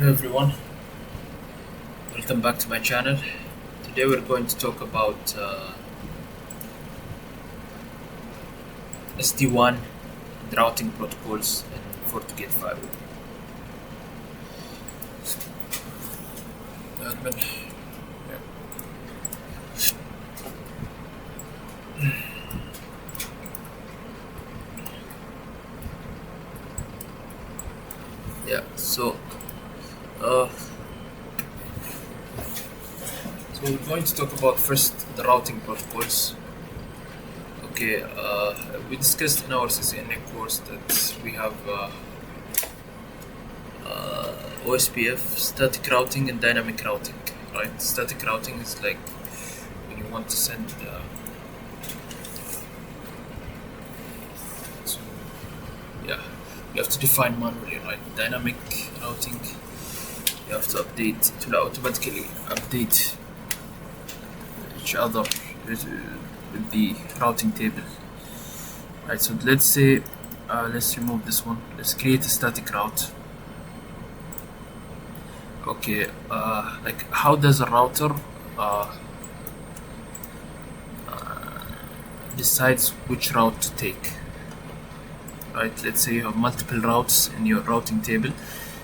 Hello everyone, welcome back to my channel. Today we're going to talk about SD-WAN and routing protocols and FortiGate firewall. Admin. Yeah, so we're going to talk about first the routing protocols. Okay, we discussed in our CCNA course that we have OSPF, static routing and dynamic routing, right? Static routing is like when you want to send you have to define manually, right? Dynamic routing, you have to update, it will automatically update each other with the routing table, right? So let's say let's remove this one. Let's create a static route. Okay, like how does a router decides which route to take, right? Let's say you have multiple routes in your routing table.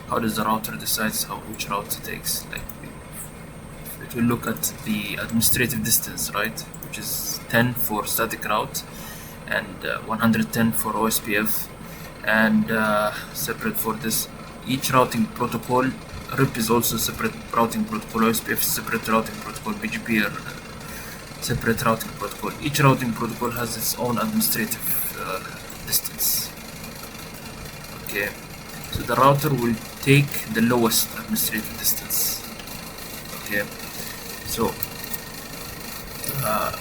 How does the router decides which route it takes? Like it will look at the administrative distance, right, which is 10 for static route and 110 for OSPF, and separate for this each routing protocol. RIP is also separate routing protocol, OSPF is separate routing protocol, BGP are separate routing protocol. Each routing protocol has its own administrative distance. Okay, so the router will take the lowest administrative distance. Okay, so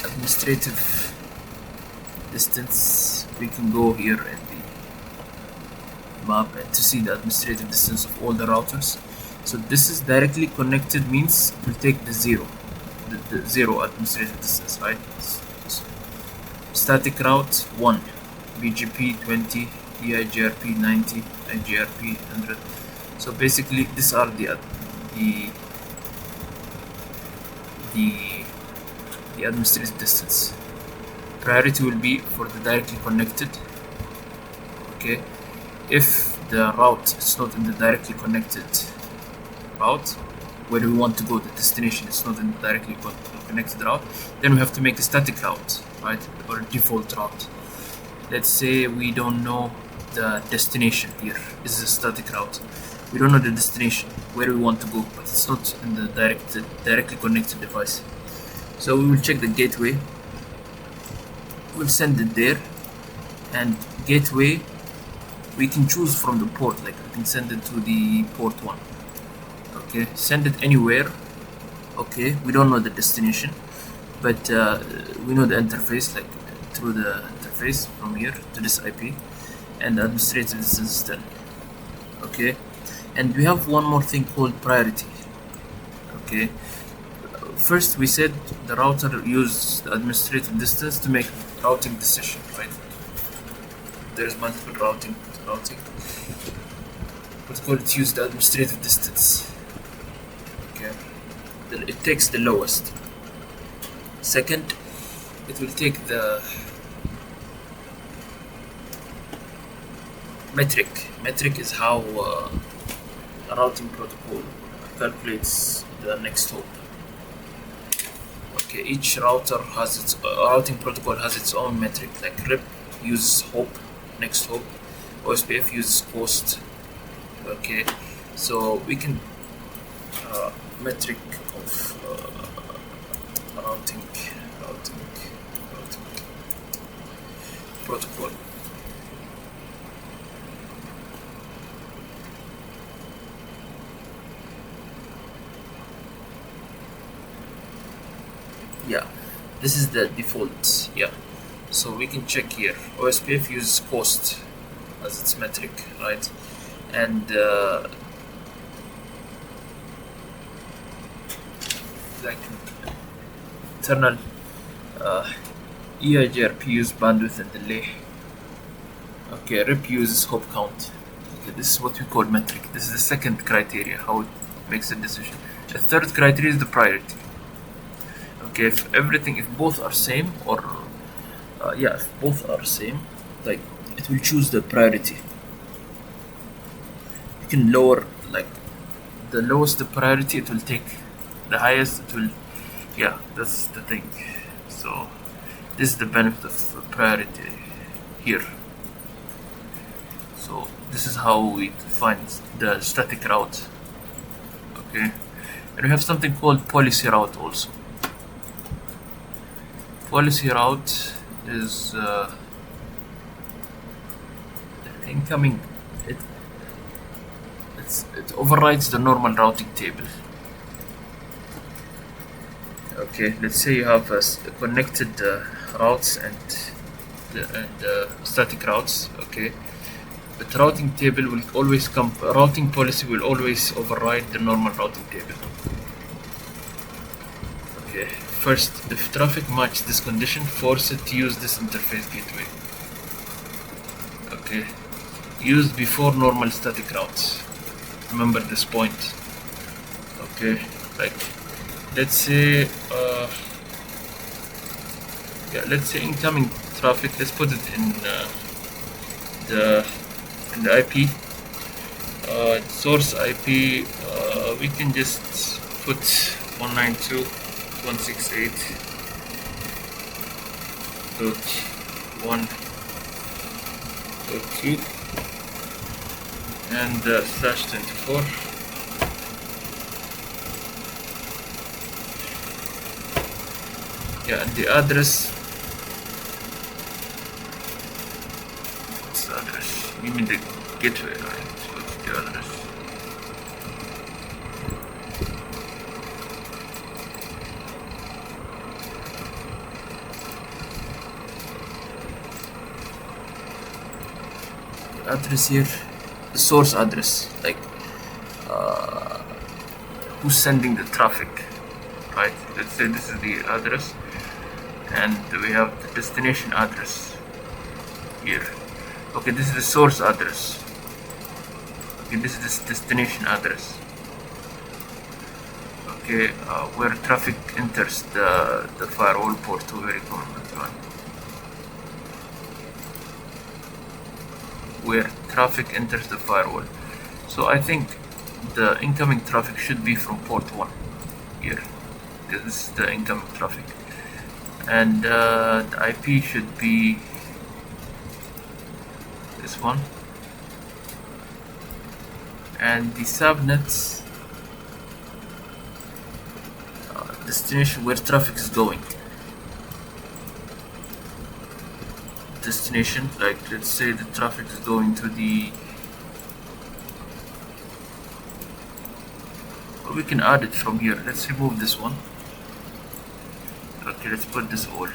administrative distance, we can go here in the map and to see the administrative distance of all the routers. So this is directly connected, means it will take the zero administrative distance, right? So static route 1, BGP 20, EIGRP 90, IGRP 100. So basically these are the administrative distance. Priority will be for the directly connected. Okay, if the route is not in the directly connected route where we want to go, the destination is not in the directly connected route, then we have to make a static route, right, or a default route. Let's say we don't know the destination. Here is a static route, we don't know the destination where we want to go, but it's not in the directly connected device. So we will check the gateway, we'll send it there, and gateway we can choose from the port, like we can send it to the port 1. Okay, send it anywhere. Okay, we don't know the destination, but we know the interface, like through the interface from here to this IP, and the administrative distance is 10. Okay, and we have one more thing called priority. Okay, first we said the router uses the administrative distance to make routing decision, right? There's multiple routing protocol, it uses the administrative distance. Okay, it takes the lowest. Second, it will take the metric. Metric is how a routing protocol calculates the next hop. Okay, each router has its routing protocol has its own metric. Like RIP uses hop, next hop. OSPF uses cost. Okay, so we can metric of routing protocol. Yeah, this is the default. Yeah, so we can check here. OSPF uses cost as its metric, right? And like internal EIGRP uses bandwidth and delay. Okay, RIP uses hop count. Okay, this is what we call metric. This is the second criteria, how it makes a decision. The third criteria is the priority. Okay, if both are same, or if both are same, like it will choose the priority. You can lower, like the lowest the priority, it will take. The highest it will, that's the thing. So this is the benefit of priority here. So this is how we define the static route. Okay, and we have something called policy route also. Policy route is the incoming. It overrides the normal routing table. Okay, let's say you have connected routes and static routes. Okay, but routing table will always routing policy will always override the normal routing table. Okay, first, if traffic matches this condition, force it to use this interface gateway. Okay, used before normal static routes. Remember this point. Okay, like let's say let's say incoming traffic, let's put it in the IP source IP. We can just put 192.168.1.2 and /24. And the address. What's the address? You mean the gateway, right? What's the address? The address here, the source address, like who's sending the traffic, right? Let's say this is the address, and we have the destination address here. Okay, this is the source address. Okay, this is the destination address. Okay, where traffic enters the firewall port, very common one. Where traffic enters the firewall. So I think the incoming traffic should be from port 1 here. This is the incoming traffic, and the IP should be this one, and the subnets destination where traffic is going. Destination, like let's say the traffic is going to the, or we can add it from here. Let's remove this one. Okay, let's put this all.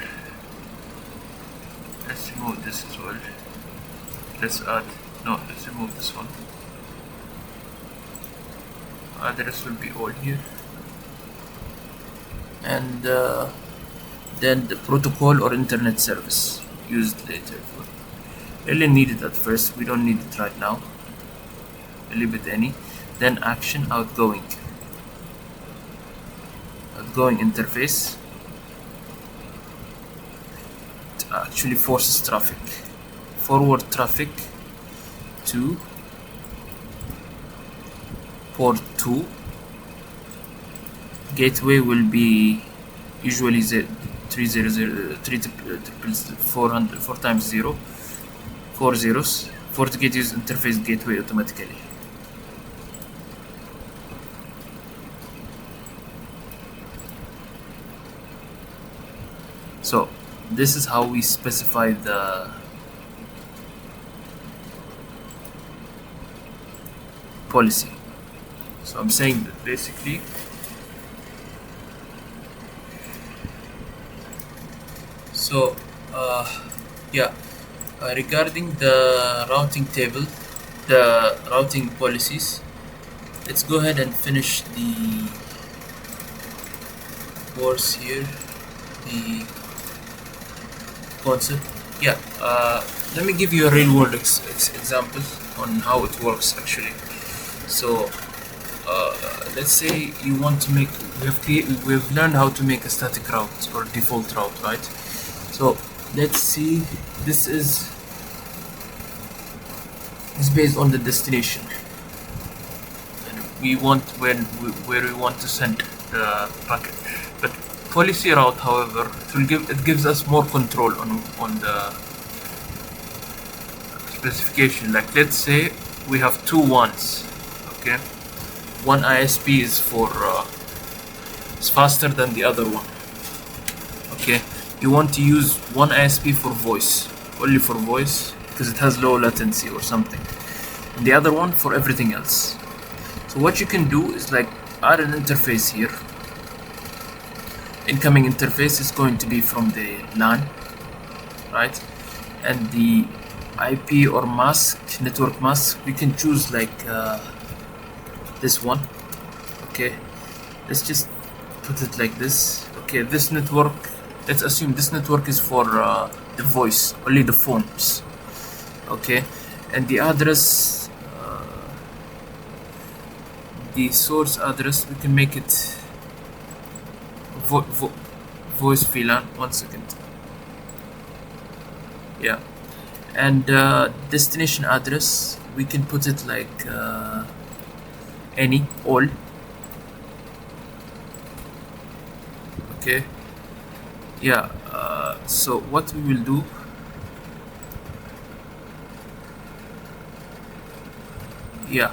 Let's remove this as well. Let's remove this one. Address will be all here, and then the protocol or internet service used later. Really need it at first, we don't need it right now. Leave it any. Then action outgoing interface. It actually forces traffic, forward traffic to port 2. Gateway will be usually 4 times 0, 4 zeros. FortiGate uses interface gateway automatically. So this is how we specify the policy. So I'm saying that basically regarding the routing table, the routing policies, let's go ahead and finish the course here, the concept. Let me give you a real world example on how it works actually. So let's say you want to make, we've learned how to make a static route or default route, right? So let's see, this is based on the destination, and we want where we want to send the packet. But policy route, however, it gives us more control on the specification. Like let's say we have two WANs, okay? One ISP is is faster than the other one, okay? You want to use one ISP for voice, only for voice, because it has low latency or something, and the other one for everything else. So what you can do is like add an interface here. Incoming interface is going to be from the LAN, right? And the IP or mask, network mask, we can choose like this one, okay? Let's just put it like this, okay? This network, let's assume this network is for the voice, only the phones, okay? And the address, the source address, we can make it voice VLAN. 1 second. Yeah, and destination address, we can put it like all, okay? Yeah, so what we will do, yeah,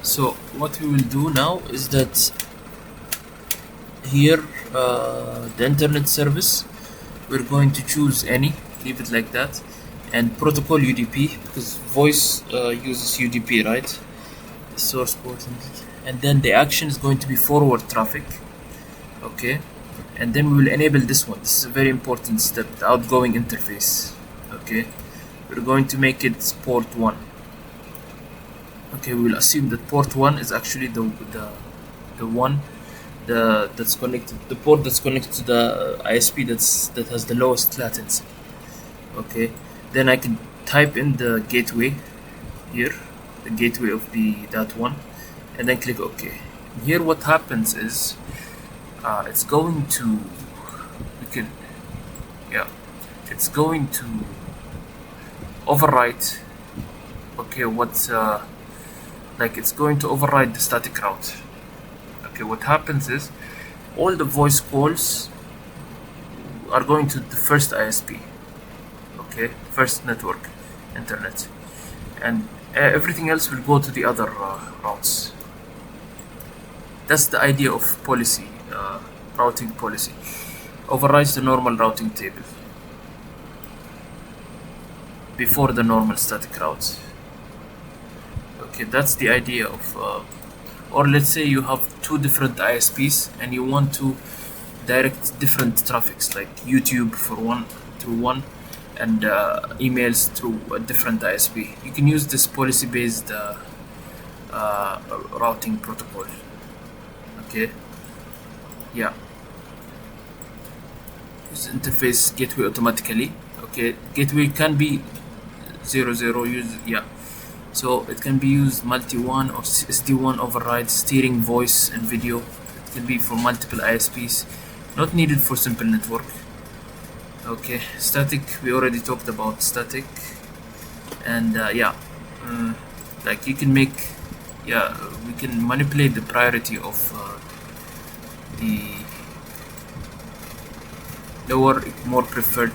so what we will do now is that here the internet service, we're going to choose leave it like that, and protocol UDP, because voice uses UDP, right? The source port, and then the action is going to be forward traffic, okay? And then we will enable this one. This is a very important step, the outgoing interface, okay? We're going to make it port 1, okay? We will assume that port 1 is actually the one that's connected, the port that's connected to the ISP that has the lowest latency, okay? Then I can type in the gateway here, the gateway of that one, and then click OK. And here what happens is it's going to, it's going to overwrite, okay, it's going to override the static route. Okay, what happens is all the voice calls are going to the first ISP, okay, first network internet, and everything else will go to the other routes. That's the idea of policy, routing policy. Overrides the normal routing table before the normal static routes. Okay, that's the idea of or let's say you have two different ISPs and you want to direct different traffics, like YouTube through one and emails through a different ISP. You can use this policy based routing protocol, okay? Yeah, use interface gateway automatically, okay? Gateway can be 00, yeah, so it can be used multi-WAN or SD-WAN override, steering voice and video. It can be for multiple ISPs, not needed for simple network. Okay, static, we already talked about static. And like you can make, we can manipulate the priority of the lower, more preferred.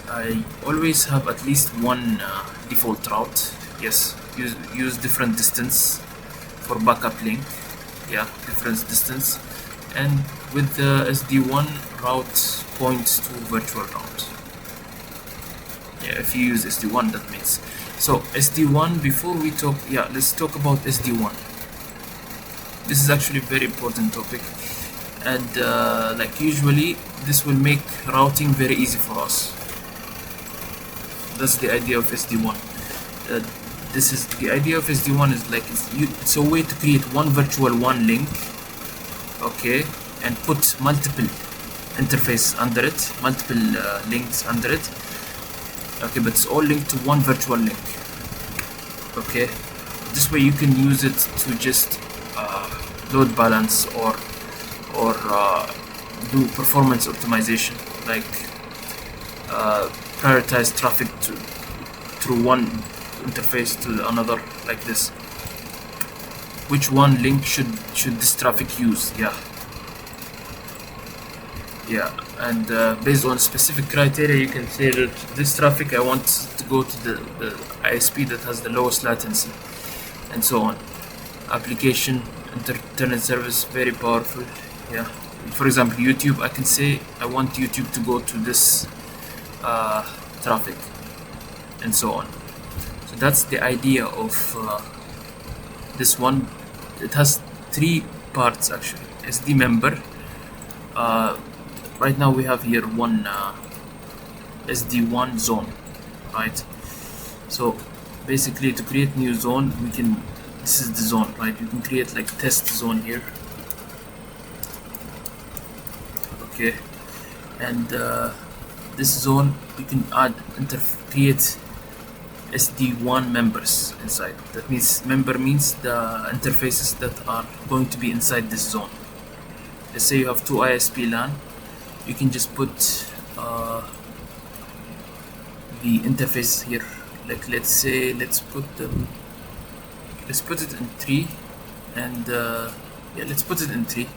I always have at least one default route. Yes, use different distance for backup link. Yeah, different distance, and with the SD-WAN route points to virtual route. Yeah, if you use SD-WAN, that means. So SD-WAN, before we talk, let's talk about SD-WAN. This is actually a very important topic, and like usually this will make routing very easy for us. That's the idea of SD-WAN. This is the idea of SD-WAN, is like it's a way to create one virtual WAN link, okay, and put multiple interface under it, multiple links under it, okay, but it's all linked to one virtual link. Okay, this way you can use it to just load balance or do performance optimization, like prioritize traffic through one interface to another, like this. Which one link should this traffic use? Yeah, and based on specific criteria, you can say that this traffic I want to go to the ISP that has the lowest latency, and so on. Application internet service, very powerful. Yeah, for example, YouTube, I can say I want YouTube to go to this traffic, and so on. So that's the idea of this one. It has 3 parts actually. SD member. Right now we have here one SD-WAN zone, right? So basically, to create new zone, we can, this is the zone, right? You can create like test zone here. Okay, and this zone you can add create SD-WAN members inside. That means member means the interfaces that are going to be inside this zone. Let's say you have 2 ISP LAN, you can just put the interface here. Like let's say let's put it in 3, and yeah, let's put it in 3.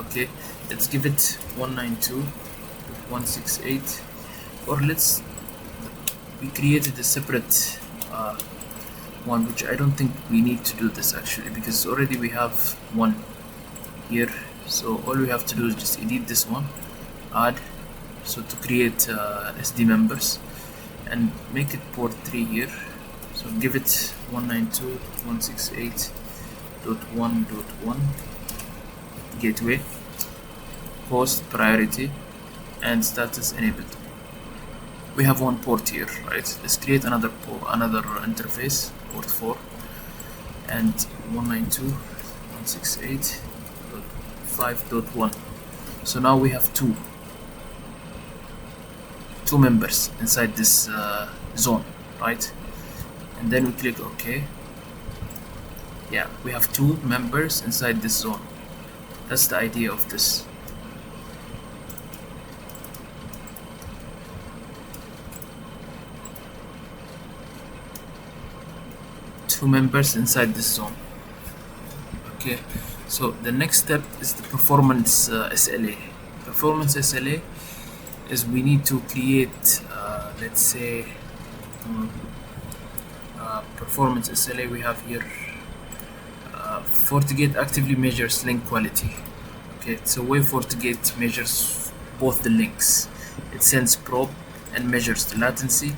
Okay, let's give it 192.168, or we created a separate one, which I don't think we need to do this actually, because already we have one here. So all we have to do is just edit this one, add, so to create SD members, and make it port 3 here. So give it 192.168.1.1 gateway, host priority, and status enabled. We have one port here, right? Let's create another interface, port 4, and 192.168.5.1. So now we have two members inside this zone, right? And then we click OK. Yeah, we have 2 members inside this zone. That's the idea of this. Members inside this zone. Okay, so the next step is the performance SLA. Performance SLA is we need to create let's say performance SLA. We have here FortiGate actively measures link quality. Okay, so way FortiGate measures both the links. It sends probe and measures the latency,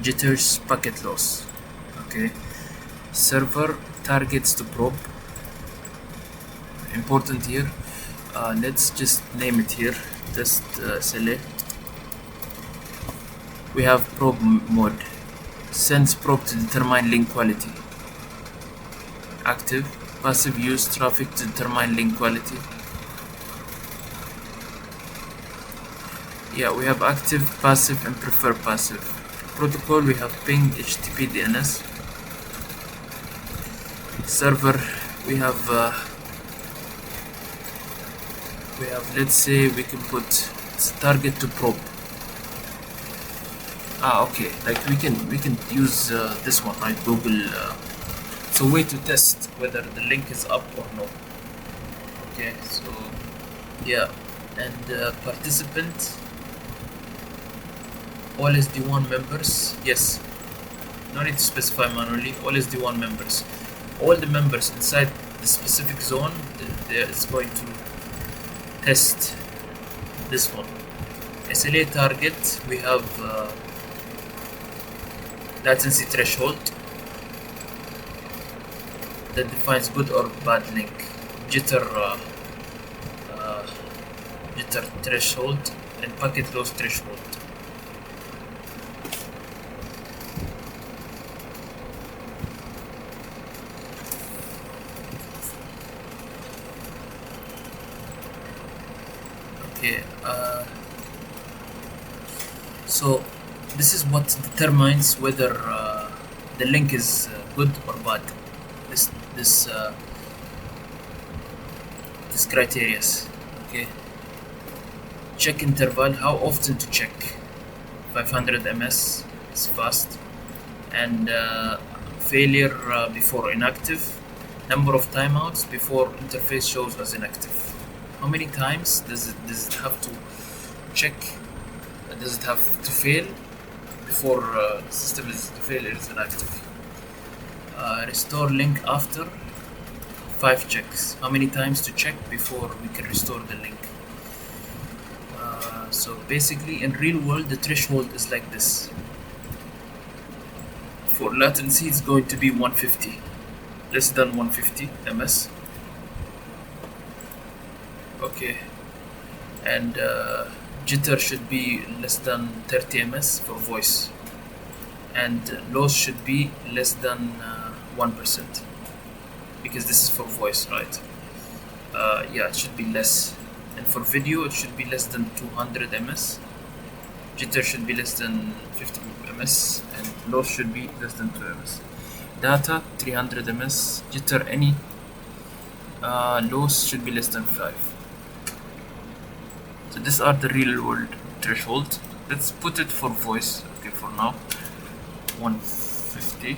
jitters, packet loss. Okay, server targets to probe. Important here. Let's just name it here. Just select. We have probe mode. Sends probe to determine link quality. Active. Passive use traffic to determine link quality. Yeah, we have active, passive, and prefer passive. Protocol, we have ping, HTTP, DNS. Server, we have let's say we can put target to probe. Okay, like we can use this one, right? Google. It's a way to test whether the link is up or no. Okay, so yeah, and participant, all SD-WAN members. Yes, no need to specify manually. All SD-WAN members. All the members inside the specific zone, it's going to test this one. SLA target, we have latency threshold that defines good or bad link. Jitter threshold, and packet loss threshold. Okay, so this is what determines whether the link is good or bad. This this uh, this criteria. Okay. Check interval. How often to check? 500 ms is fast. And failure before inactive. Number of timeouts before interface shows as inactive. How many times does it have to check? Does it have to fail before the system is inactive? Restore link after 5 checks. How many times to check before we can restore the link? So basically, in real world, the threshold is like this. For latency, it's going to be 150, less than 150 ms. Okay, and jitter should be less than 30 ms for voice, and loss should be less than 1%, because this is for voice, right? Yeah, it should be less. And for video, it should be less than 200 ms. Jitter should be less than 50 ms, and loss should be less than 2 ms. Data 300 ms. Jitter any. Loss should be less than 5. So these are the real world thresholds. Let's put it for voice. Okay, for now 150,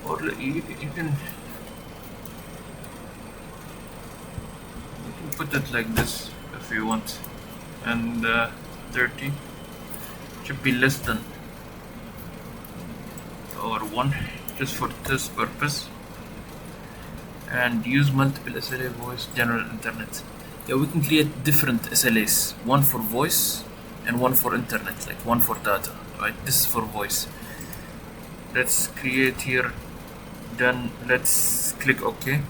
or you can put it like this if you want. And 30 should be less than or 1, just for this purpose. And use multiple SLA voice general internet. Yeah, we can create different SLAs, one for voice and one for internet, like one for data, right? This is for voice. Let's create here, then let's click OK.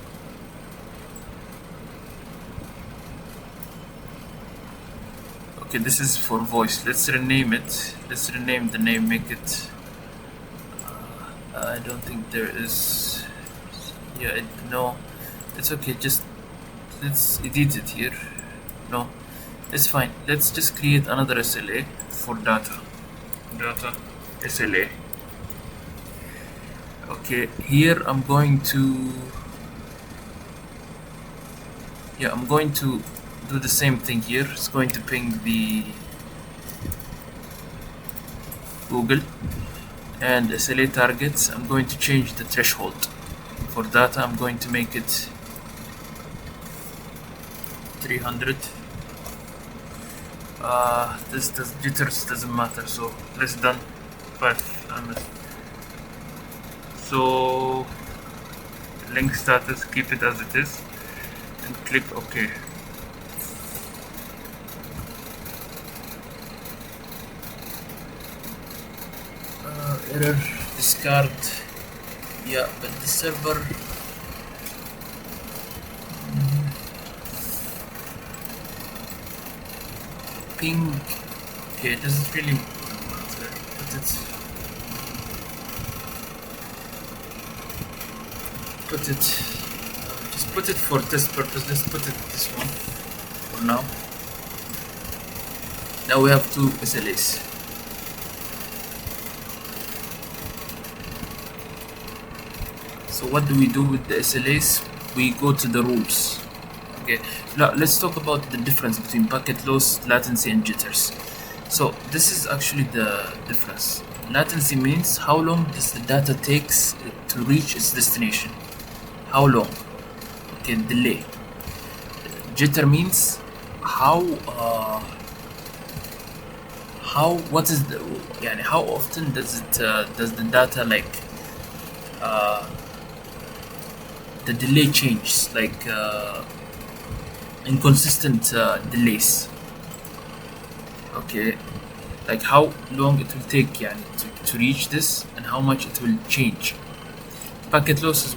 Okay, this is for voice. Let's rename it. Let's rename the name, make it I don't think there is, yeah, no, it's okay, just let's edit it here. No, it's fine. Let's just create another SLA for data SLA. Okay, here I'm going to do the same thing here. It's going to ping the Google. And SLA targets, I'm going to change the threshold. For data, I'm going to make it 300. This jitters doesn't matter, so less than 5 ms. So link status, keep it as it is, and click OK. Error, discard. Yeah, but the server ping. Okay, it doesn't really matter, but just put it for this purpose. Let's put it this one for now. Now we have 2 SLAs. So what do we do with the SLAs? We go to the rules. Okay, now let's talk about the difference between packet loss, latency, and jitters. So this is actually the difference. Latency means how long does the data takes to reach its destination. How long? Okay, delay. Jitter means what is the, يعني how often does the data, like the delay changes, like inconsistent delays. Okay, like how long it will take to reach this, and how much it will change. Packet loss is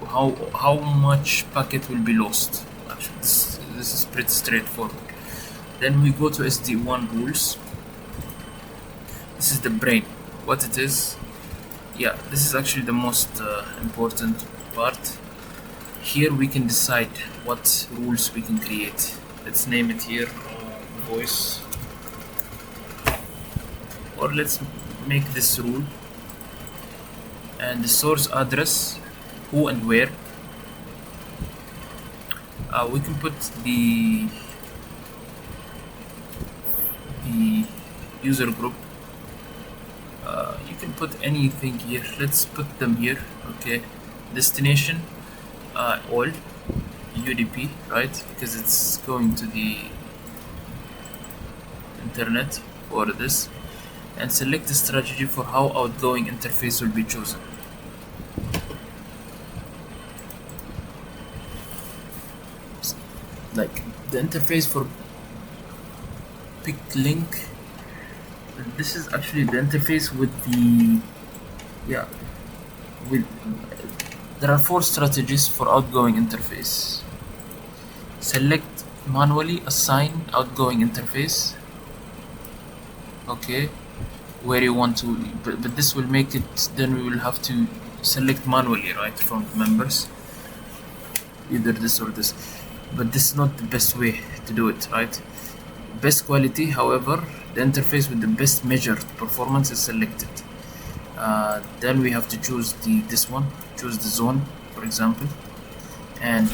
how much packet will be lost. Actually, this is pretty straightforward. Then we go to SD-WAN rules. This is the brain, what it is. Yeah, this is actually the most important part. Here we can decide what rules we can create. Let's name it here voice, or let's make this rule and the source address, who and where. We can put the user group. You can put anything here. Let's put them here. Okay, destination, all UDP, right? Because it's going to the internet for this, and select the strategy for how outgoing interface will be chosen. Like the interface for pick link, this is actually the interface with the there are 4 strategies for outgoing interface. Select manually assign outgoing interface. Okay, where you want to, but this will make it, then we will have to select manually, right, from members, either this or this, but this is not the best way to do it, right? Best quality, however, the interface with the best measured performance is selected. Then we have to choose this one, choose the zone, for example, and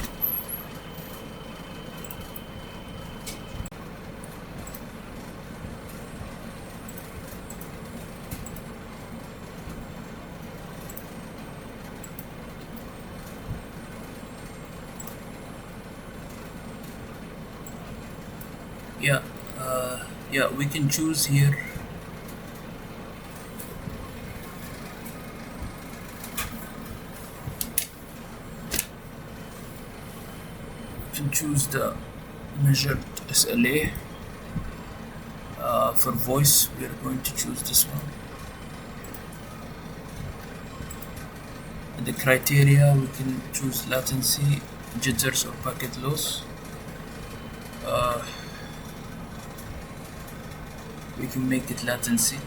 we can choose here. We can choose the measured SLA. For voice, we are going to choose this one. And the criteria, we can choose latency, jitters, or packet loss. We can make it latency,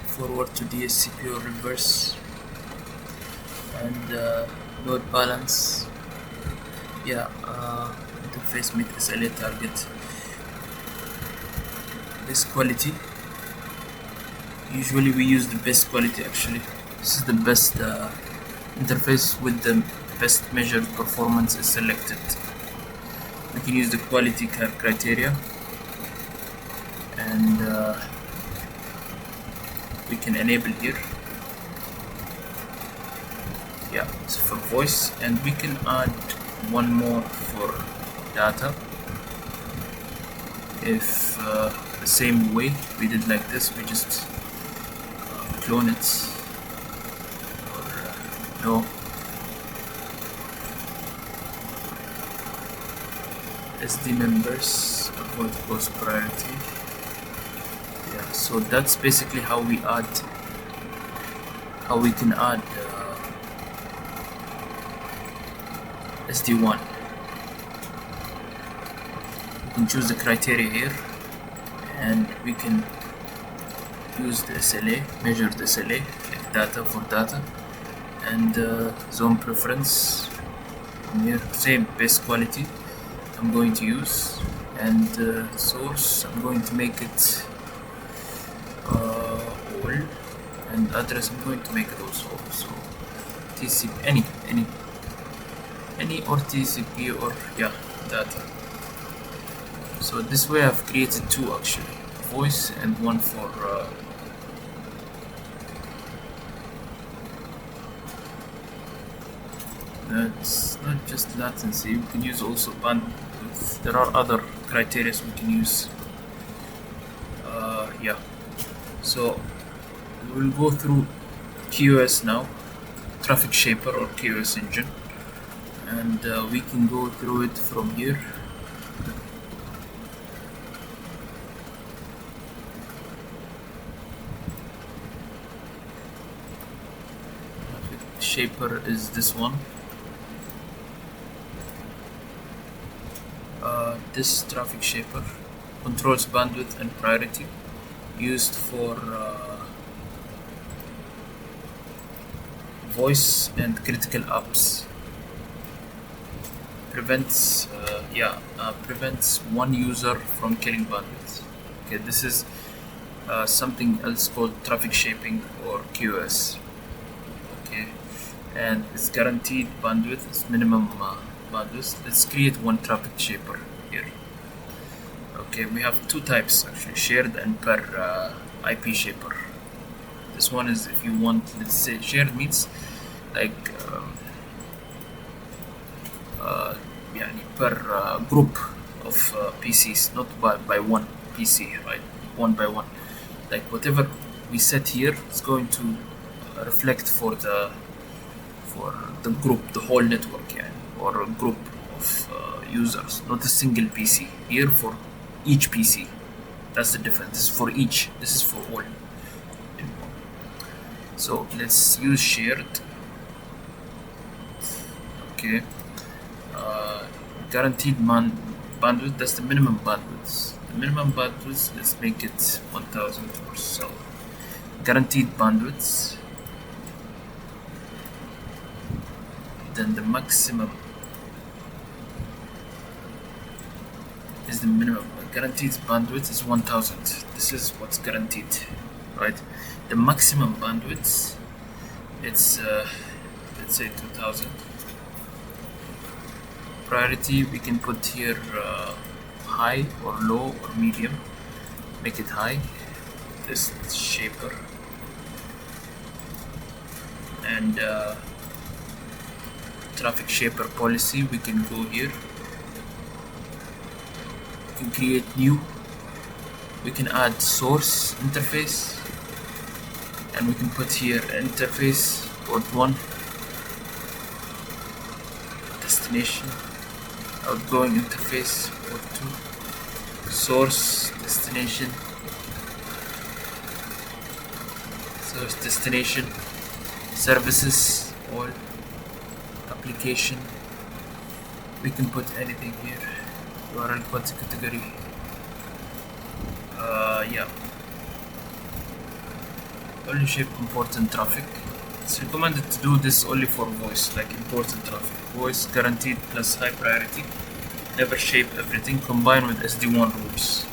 forward to DSCP or reverse, and load balance. Interface make SLA target. Best quality, usually we use the best quality. Actually, this is the best interface with the best measured performance is selected. We can use the quality criteria, and we can enable here. It's for voice, and we can add one more for data. If the same way we did like this, we just clone it, or no, SD members, avoid post priority. So that's basically how we can add SD-WAN. We can choose the criteria here, and we can use the SLA, measure the SLA, like data for data, and zone preference here, same best quality I'm going to use, and source I'm going to make it all, and address I'm going to make it also all. So TCP, any or TCP or data. So this way I've created 2 actually, voice and one for that's not just latency. We can use also bandwidth. There are other criteria we can use. So we'll go through QoS now, traffic shaper or QoS engine, and we can go through it from here. Traffic shaper is this one. This traffic shaper controls bandwidth and priority, used for voice and critical apps. Prevents one user from killing bandwidth. Okay, this is something else called traffic shaping or QoS. Okay, and it's guaranteed bandwidth, it's minimum bandwidth. Let's create one traffic shaper here. Okay, we have two types actually, shared and per IP shaper. This one is if you want, let's say shared means like per group of PCs, not by one PC, right? One by one. Like whatever we set here is going to reflect for the group, the whole network, yeah, or a group of users, not a single PC. Here for each PC, that's the difference. This is for each. This is for all. So let's use shared. Okay. Guaranteed bandwidth. That's the minimum bandwidth. The minimum bandwidth. Let's make it 1000 or so. Guaranteed bandwidth. Then the maximum is the minimum. Guaranteed bandwidth is 1000. This is what's guaranteed, right? The maximum bandwidth, it's let's say 2000. Priority, we can put here high or low or medium. Make it high. This shaper, and traffic shaper policy, we can go here. We can create new. We can add source interface, and we can put here interface port 1, destination, outgoing interface port 2, source destination, source destination, services, all, application. We can put anything here. URL category. Yeah. Only shape important traffic. It's recommended to do this only for voice, like important traffic. Voice guaranteed plus high priority. Never shape everything. Combine with SD-WAN rules.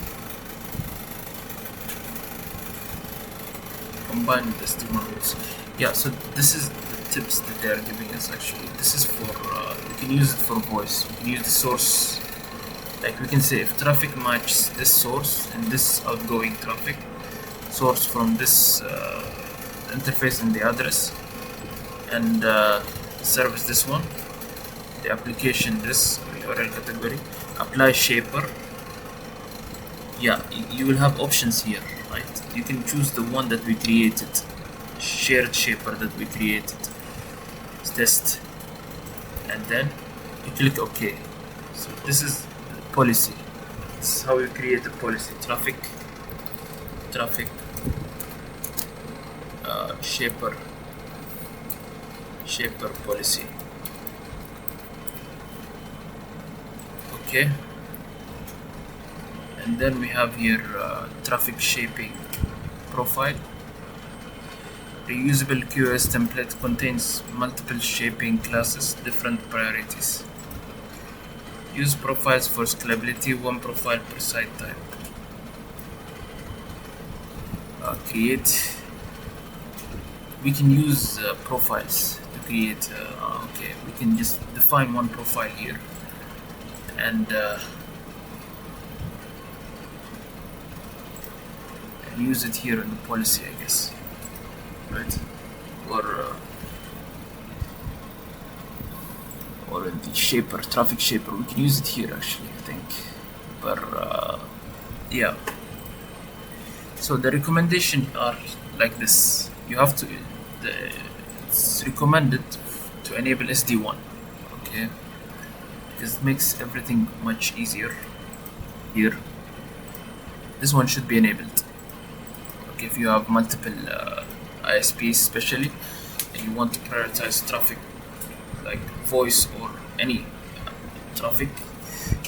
Combine with SD-WAN rules. Yeah, so this is the tips that they are giving us actually. This is for, you can use it for voice. You can use the source. Like we can say if traffic matches this source and this outgoing traffic, source from this interface and the address, and service this one, the application this URL category, apply shaper. Yeah, you will have options here, right? You can choose the one that we created, shared shaper that we created, test, and then you click OK. So this is policy. This is how you create a policy. Traffic shaper policy. Okay, and then we have here traffic shaping profile. Reusable QoS template contains multiple shaping classes, different priorities. Use profiles for scalability, one profile per site type. Create. We can use profiles to create. Okay, we can just define one profile here, and use it here in the policy, I guess, right? Or in the shaper, traffic shaper, we can use it here actually, I think. But yeah. So the recommendation are like this. You have to. It's recommended to enable SD-WAN. Okay, because it makes everything much easier. Here, this one should be enabled. Okay, if you have multiple ISPs, especially, and you want to prioritize traffic, like voice or any traffic,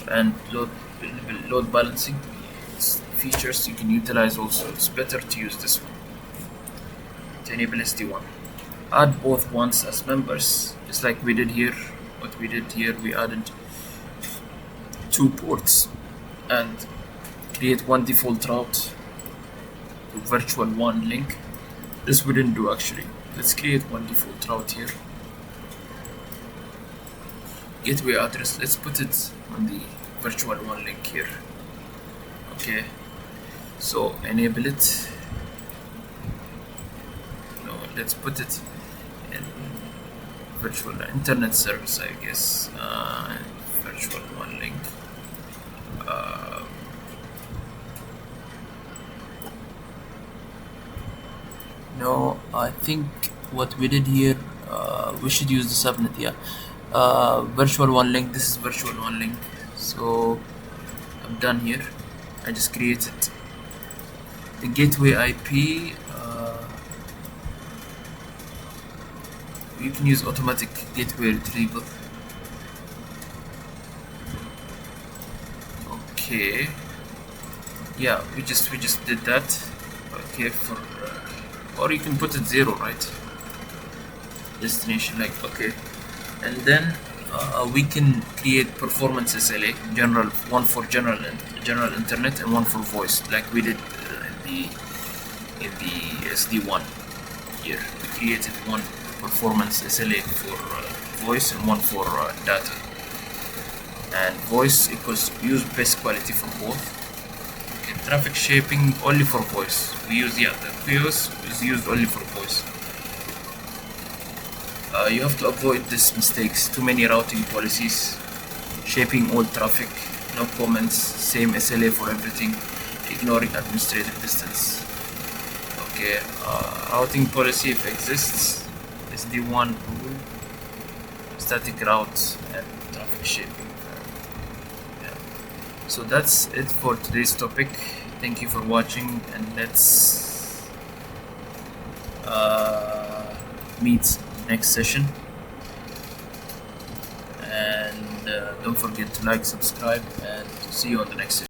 and load balancing features you can utilize also. It's better to use this one to enable SD-WAN. Add both ones as members, just like we did here. What we did here, we added 2 ports and create one default route to virtual WAN link. This we didn't do actually. Let's create one default route here. Gateway address, let's put it on the virtual WAN link here. Okay, so enable it. No, let's put it in virtual internet service, I guess. Virtual WAN link. No, I think what we did here, we should use the subnet. Yeah, virtual WAN link. This is virtual WAN link. So I'm done here. I just created the gateway IP. You can use automatic gateway retrieval. Okay. Yeah, we just did that. Okay, for or you can put it 0, right? Destination, like, okay. And then we can create performance SLA, general, one for general internet and one for voice, like we did in the SD-WAN here. We created one performance SLA for voice and one for data. And voice equals use best quality for both. Okay, traffic shaping only for voice. We use, yeah, the QoS is used only for voice. You have to avoid these mistakes. Too many routing policies, shaping all traffic, no comments, same SLA for everything, ignoring administrative distance. Okay, routing policy if exists is the one rule, static routes and traffic shaping. Yeah. So that's it for today's topic. Thank you for watching, and let's meet next session. And don't forget to like, subscribe, and see you on the next session.